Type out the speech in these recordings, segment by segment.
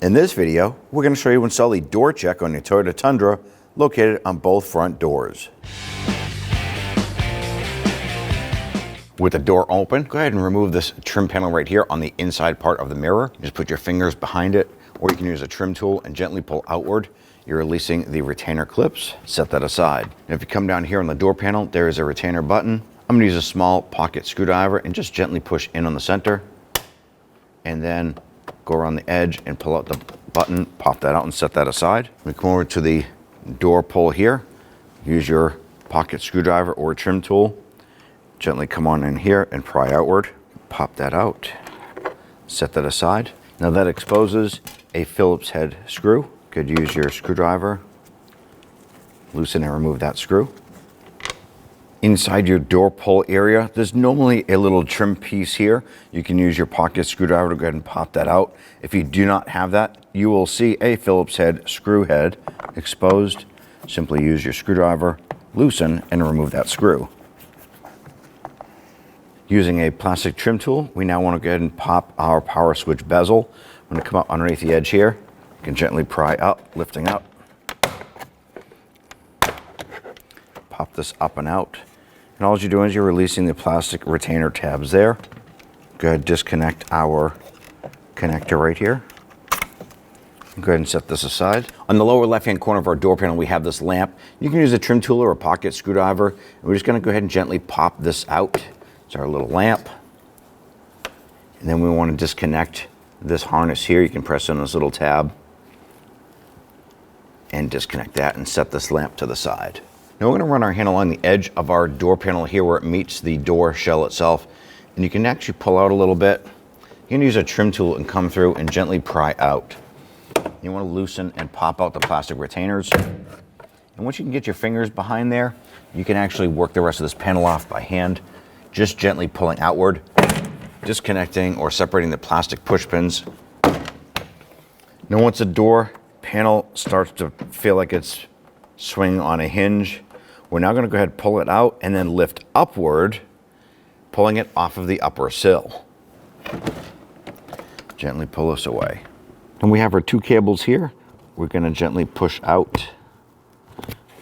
In this video, we're going to show you install the door check on your Toyota Tundra located on both front doors. With the door open, go ahead and remove this trim panel right here on the inside part of the mirror. Just put your fingers behind it, or you can use a trim tool and gently pull outward. You're releasing the retainer clips. Set that aside. And if you come down here on the door panel, there is a retainer button. I'm going to use a small pocket screwdriver and just gently push in on the center, and then go around the edge and pull out the button, pop that out and set that aside. We come over to the door pull here. Use your pocket screwdriver or trim tool. Gently come on in here and pry outward. Pop that out. Set that aside. Now that exposes a Phillips head screw. Could use your screwdriver. Loosen and remove that screw. Inside your door pull area, there's normally a little trim piece here. You can use your pocket screwdriver to go ahead and pop that out. If you do not have that, you will see a Phillips head screw head exposed. Simply use your screwdriver, loosen, and remove that screw. Using a plastic trim tool, we now want to go ahead and pop our power switch bezel. I'm going to come up underneath the edge here. You can gently pry up, lifting up. Pop this up and out. And all you're doing is you're releasing the plastic retainer tabs there. Go ahead and disconnect our connector right here. Go ahead and set this aside. On the lower left-hand corner of our door panel, we have this lamp. You can use a trim tool or a pocket screwdriver. And we're just gonna go ahead and gently pop this out. It's our little lamp. And then we want to disconnect this harness here. You can press on this little tab and disconnect that and set this lamp to the side. Now we're going to run our hand along the edge of our door panel here where it meets the door shell itself. And you can actually pull out a little bit. You can use a trim tool and come through and gently pry out. You want to loosen and pop out the plastic retainers. And once you can get your fingers behind there, you can actually work the rest of this panel off by hand, just gently pulling outward, disconnecting or separating the plastic push pins. Now once the door panel starts to feel like it's swinging on a hinge, we're now going to go ahead and pull it out and then lift upward, pulling it off of the upper sill. Gently pull this away. And we have our two cables here. We're going to gently push out,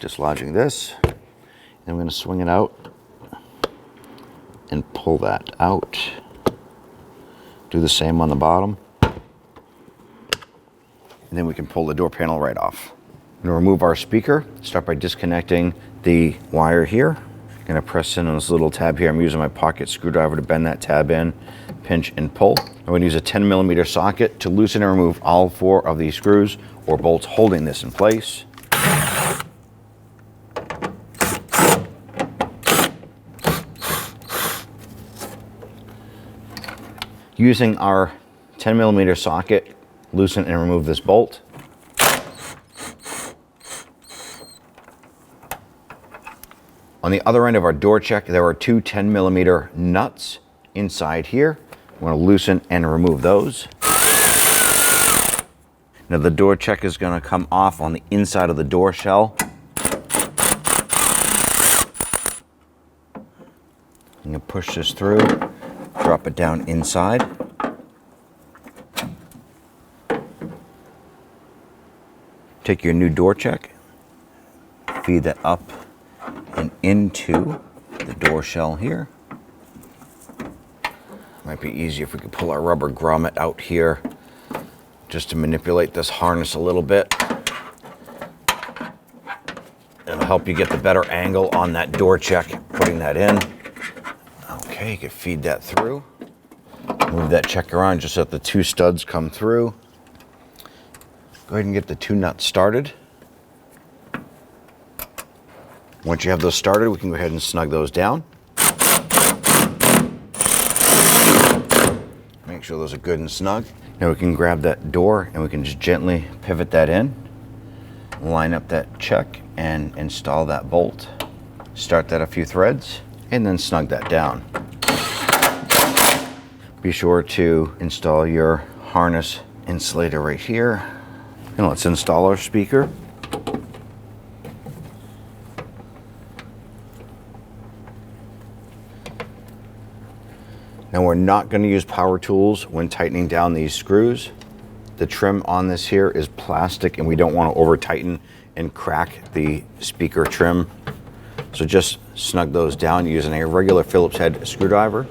dislodging this. Then we're going to swing it out and pull that out. Do the same on the bottom. And then we can pull the door panel right off. I'm going to remove our speaker. Start by disconnecting the wire here. I'm going to press in on this little tab here. I'm using my pocket screwdriver to bend that tab in, pinch and pull. I'm going to use a 10mm socket to loosen and remove all 4 of these screws or bolts holding this in place. Using our 10mm socket, loosen and remove this bolt. On the other end of our door check, there are 2 10mm nuts inside here. I'm going to loosen and remove those. Now the door check is going to come off on the inside of the door shell. I'm going to push this through, drop it down inside. Take your new door check, feed that up and into the door shell here. Might be easier if we could pull our rubber grommet out here just to manipulate this harness a little bit. It'll help you get the better angle on that door check, putting that in. Okay, you can feed that through. Move that check around just so that the 2 studs come through. Go ahead and get the 2 nuts started. Once you have those started, we can go ahead and snug those down. Make sure those are good and snug. Now we can grab that door and we can just gently pivot that in, line up that check and install that bolt. Start that a few threads and then snug that down. Be sure to install your harness insulator right here. And let's install our speaker. Now we're not going to use power tools when tightening down these screws. The trim on this here is plastic, and we don't want to over tighten and crack the speaker trim. So just snug those down using a regular Phillips head screwdriver.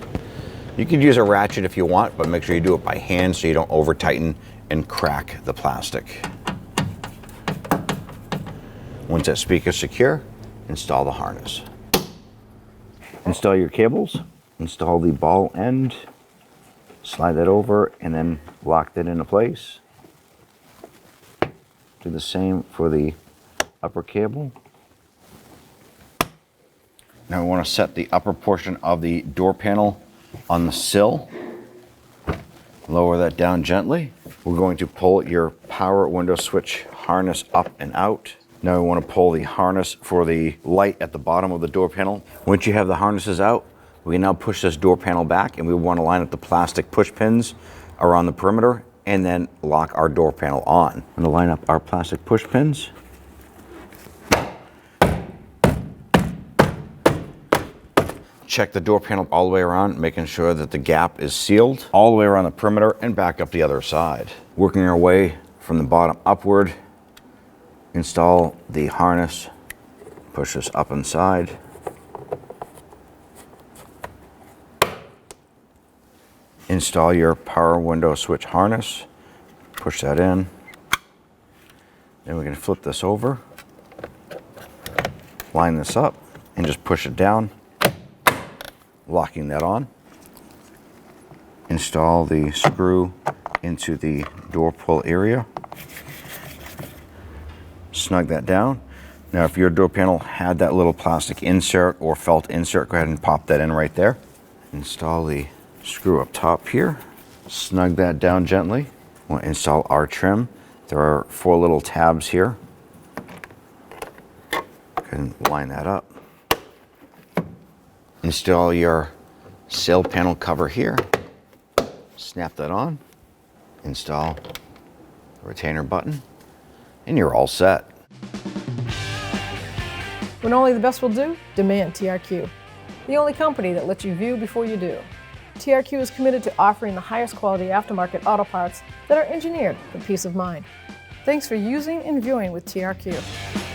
You can use a ratchet if you want, but make sure you do it by hand so you don't over tighten and crack the plastic. Once that speaker is secure, install the harness. Install your cables, install the ball end, slide that over, and then lock that into place. Do the same for the upper cable. Now we want to set the upper portion of the door panel on the sill. Lower that down gently. We're going to pull your power window switch harness up and out. Now we want to pull the harness for the light at the bottom of the door panel. Once you have the harnesses out, we can now push this door panel back, and we want to line up the plastic push pins around the perimeter and then lock our door panel on. I'm going to line up our plastic push pins. Check the door panel all the way around, making sure that the gap is sealed all the way around the perimeter and back up the other side. Working our way from the bottom upward, install the harness, push this up inside. Install your power window switch harness, push that in. Then we can flip this over, line this up, and just push it down, locking that on. Install the screw into the door pull area. Snug that down. Now if your door panel had that little plastic insert or felt insert, go ahead and pop that in right there. Install the screw up top here. Snug that down gently. We'll install our trim. There are 4 little tabs here. Go ahead and line that up. Install your sill panel cover here. Snap that on. Install the retainer button, and you're all set. When only the best will do, demand TRQ. The only company that lets you view before you do. TRQ is committed to offering the highest quality aftermarket auto parts that are engineered for peace of mind. Thanks for using and viewing with TRQ.